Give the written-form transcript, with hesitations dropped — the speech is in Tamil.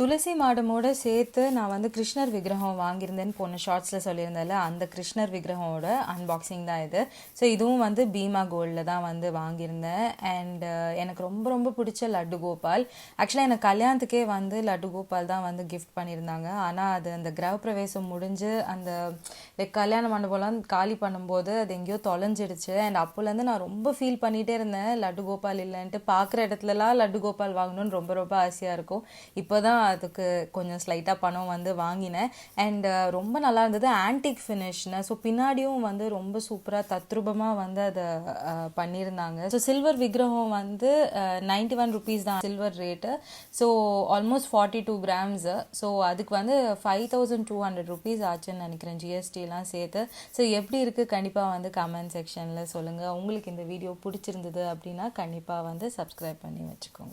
துளசி மாடமோட சேர்த்து நான் வந்து கிருஷ்ணர் விக்கிரகம் வாங்கியிருந்தேன்னு போன ஷார்ட்ஸில் சொல்லியிருந்தேன்ல, அந்த கிருஷ்ணர் விக்கிரகமோட அன்பாக்சிங் தான் இது. ஸோ இதுவும் வந்து பீமா கோல்டில் தான் வந்து வாங்கியிருந்தேன். அண்ட் எனக்கு ரொம்ப ரொம்ப பிடிச்ச லட்டு கோபால். ஆக்சுவலாக எனக்கு கல்யாணத்துக்கே வந்து லட்டு கோபால் தான் வந்து கிஃப்ட் பண்ணியிருந்தாங்க. ஆனால் அது அந்த கிரகப்பிரவேசம் முடிஞ்சு அந்த கல்யாண மண்டபம்லாம் காலி பண்ணும்போது அது எங்கேயோ தொலைஞ்சிடுச்சு. அண்ட் அப்போலேருந்து நான் ரொம்ப ஃபீல் பண்ணிகிட்டே இருந்தேன், லட்டு கோபால் இல்லைன்ட்டு. பார்க்குற இடத்துலலாம் லட்டு கோபால் வாங்கணும்னு ரொம்ப ரொம்ப ஆசையாக இருக்கும். இப்போ தான் அதுக்கு கொஞ்சம் ஸ்லைட்டாக பணம் வந்து வாங்கினேன். அண்ட் ரொம்ப நல்லா இருந்தது, ஆன்டிக் ஃபினிஷ்னு. ஸோ பின்னாடியும் வந்து ரொம்ப சூப்பராக தத்ரூபமாக வந்து அதை பண்ணியிருந்தாங்க. ஸோ சில்வர் விக்கிரகம் வந்து 91 rupees தான் silver rate. So almost 42 grams. So அதுக்கு வந்து 5200 rupees ஆச்சுன்னு நினைக்கிறேன், ஜிஎஸ்டிலாம் சேர்த்து. ஸோ எப்படி இருக்குது கண்டிப்பாக வந்து கமெண்ட் செக்ஷனில் சொல்லுங்கள். உங்களுக்கு இந்த வீடியோ பிடிச்சிருந்தது அப்படின்னா கண்டிப்பாக வந்து சப்ஸ்கிரைப் பண்ணி வச்சுக்கோங்க.